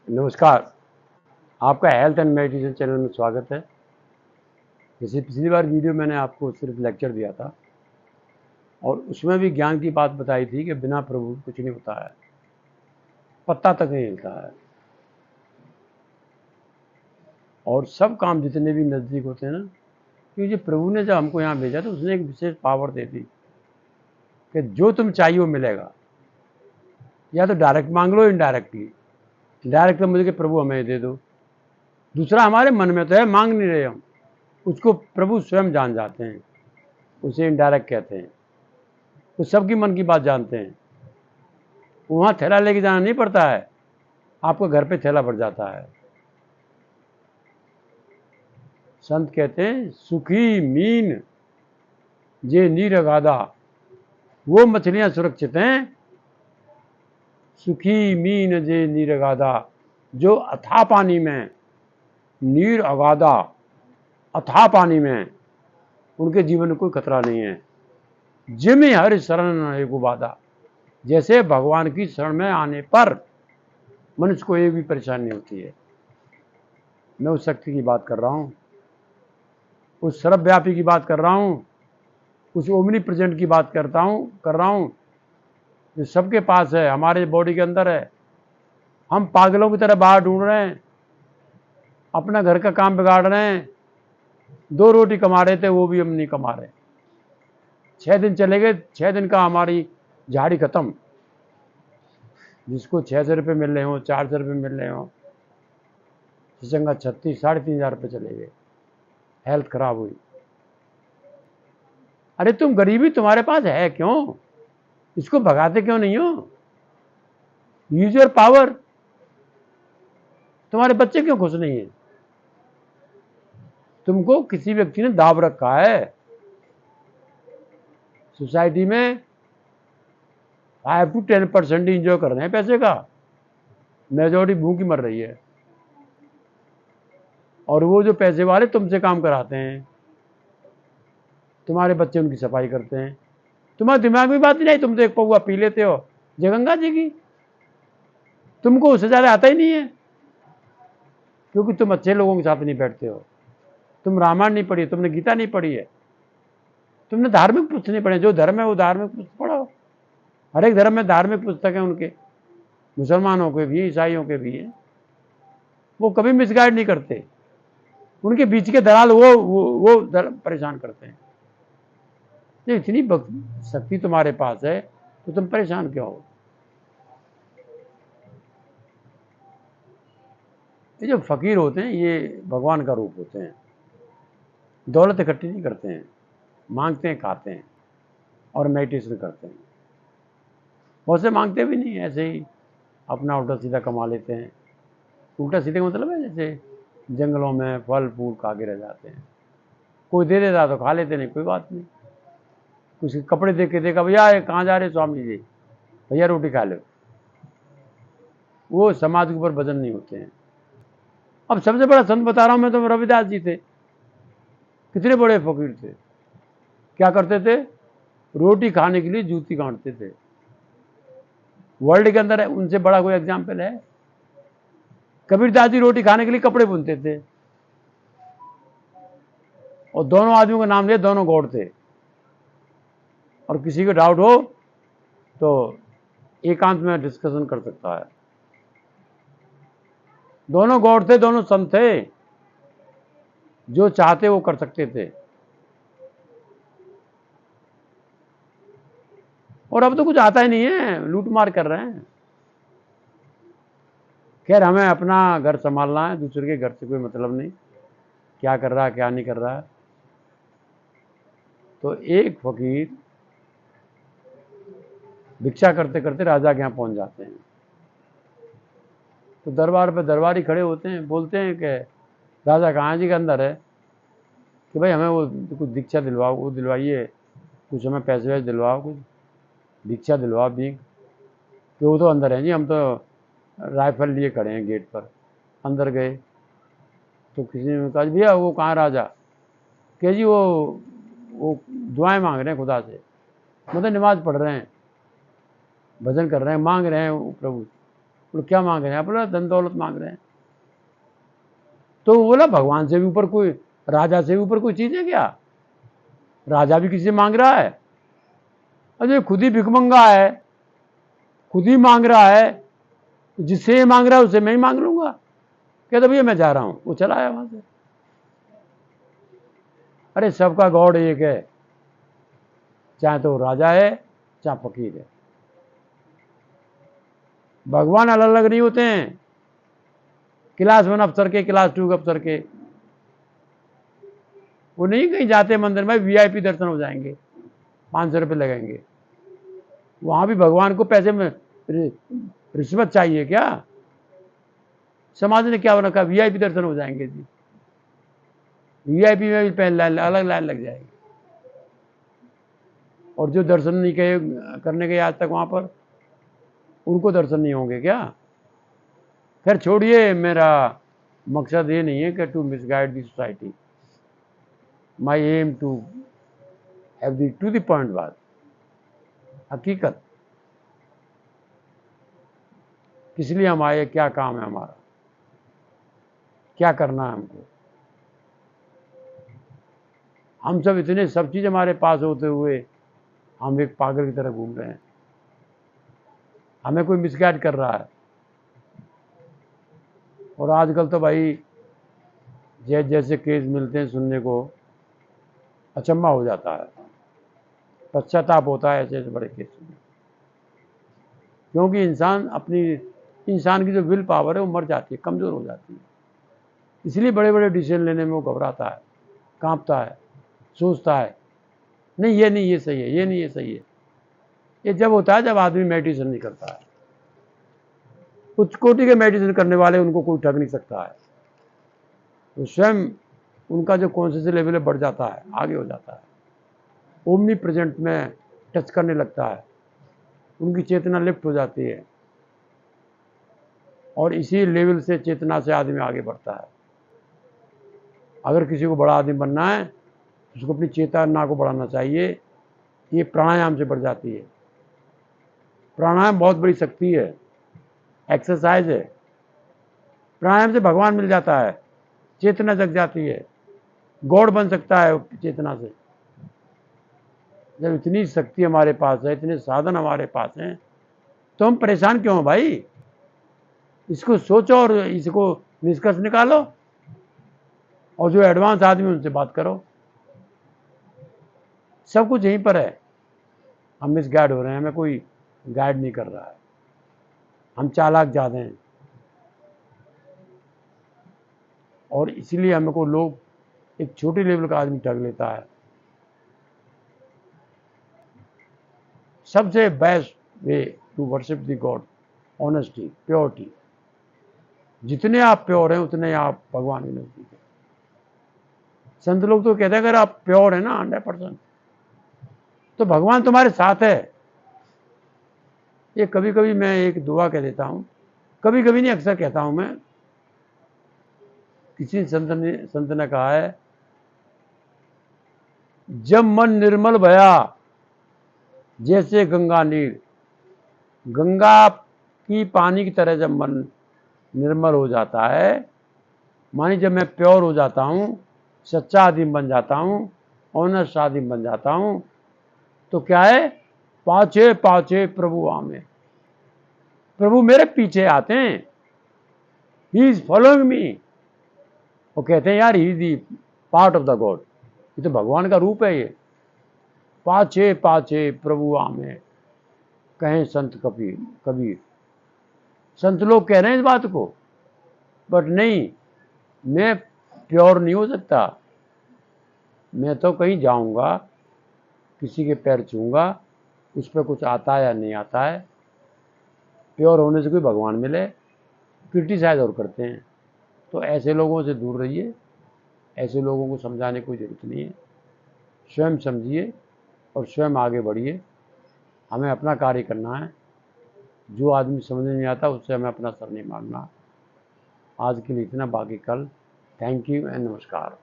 नमस्कार। आपका health and meditation channel में स्वागत है। जैसे पिछली बार वीडियो मैंने आपको सिर्फ लेक्चर दिया था और उसमें भी ज्ञान की बात बताई थी कि बिना प्रभु कुछ नहीं होता है, पत्ता तक नहीं हिलता है और सब काम जितने भी नज़दीक होते हैं ना, क्योंकि प्रभु ने जब हमको यहाँ भेजा तो उसने एक विशेष पावर दे दी कि जो तुम चाहिए वो मिलेगा। या तो डायरेक्ट मांग लो, इनडायरेक्टली। डायरेक्ट तो मुझे कि प्रभु हमें दे दो। दूसरा हमारे मन में तो है, मांग नहीं रहे हम, उसको प्रभु स्वयं जान जाते हैं, उसे इनडायरेक्ट कहते हैं। वो सबकी मन की बात जानते हैं। वहाँ थैला लेके जाना नहीं पड़ता है, आपको घर पे थैला भर जाता है। संत कहते हैं सुखी मीन जे नीर अगाधा, वो मछलियां सुरक्षित हैं। सुखी मीन जे नीर अगाधा, जो अथाह पानी में, नीर अगाधा अथाह पानी में, उनके जीवन में कोई खतरा नहीं है। जिम हर शरण एक बाधा, जैसे भगवान की शरण में आने पर मनुष्य को एक भी परेशानी नहीं होती है। मैं उस शक्ति की बात कर रहा हूँ, उस सर्वव्यापी की बात कर रहा हूँ, उस ओमनी प्रेजेंट की बात कर रहा हूँ जो सबके पास है, हमारे बॉडी के अंदर है। हम पागलों की तरह बाहर ढूंढ रहे हैं, अपना घर का काम बिगाड़ रहे हैं। 2 रोटी कमा रहे थे, वो भी हम नहीं कमा रहे। 6 दिन चले गए, 6 दिन का हमारी झाड़ी खत्म। जिसको 600 रुपये मिल रहे हो, 400 रुपये मिल रहे हो, चंगा 36 3,500 रुपये चले गए, हेल्थ खराब हुई। अरे तुम गरीबी तुम्हारे पास है क्यों? इसको भगाते क्यों नहीं हो? Use your power. तुम्हारे बच्चे क्यों खुश नहीं है? तुमको किसी व्यक्ति ने दाब रखा है सोसाइटी में। 5 to 10% इंजॉय कर रहे हैं पैसे का, मेजोरिटी भूखी मर रही है। और वो जो पैसे वाले तुमसे काम कराते हैं, तुम्हारे बच्चे उनकी सफाई करते हैं। तुम्हारे दिमाग में बात नहीं, तुम तो एक पौवा पी लेते हो जगंगा जी की, तुमको उससे ज्यादा आता ही नहीं है, क्योंकि तुम अच्छे लोगों के साथ नहीं बैठते हो। तुम रामायण नहीं पढ़ी, तुमने गीता नहीं पढ़ी है, तुमने धार्मिक पुस्तक नहीं पढ़े। जो धर्म है वो धार्मिक पुस्तक पढ़ो। हर एक धर्म में धार्मिक पुस्तक है उनके, मुसलमानों के भी, ईसाइयों के भी है। वो कभी मिसगाइड नहीं करते। उनके बीच के दलाल वो परेशान करते हैं। तो इतनी शक्ति तुम्हारे पास है तो तुम परेशान क्यों हो? ये जो फकीर होते हैं ये भगवान का रूप होते हैं। दौलत इकट्ठी नहीं करते हैं, मांगते हैं, खाते हैं और मेडिटेशन करते हैं। बहुत से मांगते भी नहीं, ऐसे ही अपना उल्टा सीधा कमा लेते हैं। उल्टा सीधे का मतलब है जैसे जंगलों में फल फूल खा के रह जाते हैं। कोई दे देता तो खा लेते, नहीं कोई बात नहीं। उसके कपड़े देख के देखा, भैया कहाँ जा रहे स्वामी जी, भैया रोटी खा लो। वो समाज के ऊपर वजन नहीं होते हैं। अब सबसे बड़ा संत बता रहा हूं मैं, तो रविदास जी थे। कितने बड़े फकीर थे। क्या करते थे? रोटी खाने के लिए जूती गांठते थे। वर्ल्ड के अंदर उनसे बड़ा कोई एग्जाम्पल है? कबीरदास जी रोटी खाने के लिए कपड़े बुनते थे, और दोनों आदमियों का नाम लिया, दोनों गौड़ थे। और किसी को डाउट हो तो एकांत में डिस्कशन कर सकता है। दोनों गौड़ थे, दोनों संत थे, जो चाहते वो कर सकते थे। और अब तो कुछ आता ही नहीं है, लूट मार कर रहे हैं। खैर, हमें अपना घर संभालना है, दूसरे के घर से कोई मतलब नहीं, क्या कर रहा है क्या नहीं कर रहा है। तो एक फकीर भिक्षा करते करते राजा के यहाँ पहुंच जाते हैं। तो दरबार पे दरबारी खड़े होते हैं, बोलते हैं कि राजा कहाँ जी के अंदर है, कि भाई हमें वो कुछ दीक्षा दिलवाओ, वो दिलवाइए, कुछ हमें पैसे वैसे दिलवाओ, कुछ दीक्षा दिलवाओ भी। कि वो तो अंदर है जी, हम तो राइफल लिए खड़े हैं गेट पर। अंदर गए तो किसी ने कहा, भैया वो कहाँ राजा? कि जी वो दुआएं मांग रहे हैं खुदा से, मतलब नमाज पढ़ रहे हैं, भजन कर रहे हैं, मांग रहे हैं प्रभु। बोले क्या मांग रहे हैं? बोला धन दौलत मांग रहे हैं। तो वो बोला भगवान से भी ऊपर कोई, राजा से भी ऊपर कोई चीज है क्या? राजा भी किसी से मांग रहा है? अरे खुद ही भिखमंगा है, खुद ही मांग रहा है, जिससे ये मांग रहा है उससे मैं ही मांग लूंगा। कहता भैया मैं जा रहा हूं, वो चला आया वहां से। अरे सबका गॉड एक है, चाहे तो राजा है चाहे फकीर है। भगवान अलग अलग नहीं होते हैं, क्लास 1 अफसर के, क्लास 2 अफसर के, वो नहीं कहीं जाते मंदिर में वीआईपी दर्शन हो जाएंगे, 500 रुपये लगेंगे। वहां भी भगवान को पैसे में रिश्वत चाहिए क्या? समाज ने क्या रखा, वीआईपी दर्शन हो जाएंगे जी, वीआईपी में भी पहले अलग लाइन लग जाएगी। और जो दर्शन नहीं करने गए आज तक वहां पर, उनको दर्शन नहीं होंगे क्या? खैर छोड़िए, मेरा मकसद ये नहीं है कि to misguide the society. My aim to have the to the point बात, हकीकत किस लिए हम आए, क्या काम है हमारा, क्या करना है हमको। हम सब इतने सब चीज हमारे पास होते हुए हम एक पागल की तरह घूम रहे हैं। हमें कोई मिसगाइड कर रहा है। और आजकल तो भाई जैसे केस मिलते हैं सुनने को, अचंभा हो जाता है, पश्चाताप होता है ऐसे ऐसे बड़े केस में। क्योंकि इंसान की जो विल पावर है वो मर जाती है, कमजोर हो जाती है। इसलिए बड़े बड़े डिसीजन लेने में वो घबराता है, कांपता है, सोचता है नहीं ये नहीं ये सही है, ये नहीं ये सही है। ये जब होता है जब आदमी मेडिटेशन नहीं करता है। उच्च कोटि के मेडिटेशन करने वाले उनको कोई ठग नहीं सकता है। तो स्वयं उनका जो कॉन्शियस लेवल बढ़ जाता है, आगे हो जाता है, ओमनी प्रेजेंट में टच करने लगता है, उनकी चेतना लिफ्ट हो जाती है। और इसी लेवल से चेतना से आदमी आगे बढ़ता है। अगर किसी को बड़ा आदमी बनना है तो उसको अपनी चेतना को बढ़ाना चाहिए। ये प्राणायाम से बढ़ जाती है। प्राणायाम बहुत बड़ी शक्ति है, एक्सरसाइज है। प्राणायाम से भगवान मिल जाता है, चेतना जग जाती है, गॉड बन सकता है चेतना से। जब इतनी शक्ति हमारे पास है, इतने साधन हमारे पास हैं, तो हम परेशान क्यों हैं भाई? इसको सोचो और इसको निष्कर्ष निकालो, और जो एडवांस आदमी उनसे बात करो। सब कुछ यहीं पर है। हम मिसगाइड हो रहे हैं, हमें कोई गाइड नहीं कर रहा है, हम चालाक ज्यादा हैं। और इसीलिए हमको लोग, एक छोटे लेवल का आदमी ठग लेता है। सबसे best way to worship the God, honesty, purity. जितने आप प्योर हैं उतने आप भगवान के नजदीक हैं। संत लोग तो कहते हैं अगर आप प्योर है ना 100%, तो भगवान तुम्हारे साथ है। ये कभी कभी मैं एक दुआ कह देता हूं, कभी कभी नहीं अक्सर कहता हूं मैं। किसी संत ने कहा है, जब मन निर्मल भया जैसे गंगा नीर, गंगा की पानी की तरह जब मन निर्मल हो जाता है, मानी जब मैं प्योर हो जाता हूं, सच्चा आदमी बन जाता हूं, ऑनेस्ट आदमी बन जाता हूं, तो क्या है, पाछे पाछे प्रभु आमे, प्रभु मेरे पीछे आते हैं। He is following me. वो कहते हैं यार he is the part of the God, ये तो भगवान का रूप है। ये पाछे पाछे प्रभु आमे, कहें संत कबीर। संत लोग कह रहे हैं इस बात को, बट नहीं, मैं प्योर नहीं हो सकता। मैं तो कहीं जाऊंगा, किसी के पैर छूंगा, उस पर कुछ आता है या नहीं आता है। प्योर होने से कोई भगवान मिले, क्रिटिसाइज और करते हैं। तो ऐसे लोगों से दूर रहिए, ऐसे लोगों को समझाने की कोई जरूरत नहीं है। स्वयं समझिए और स्वयं आगे बढ़िए। हमें अपना कार्य करना है। जो आदमी समझ नहीं आता उससे हमें अपना सर नहीं मारना। आज के लिए इतना, बाकी कल। थैंक यू एंड नमस्कार।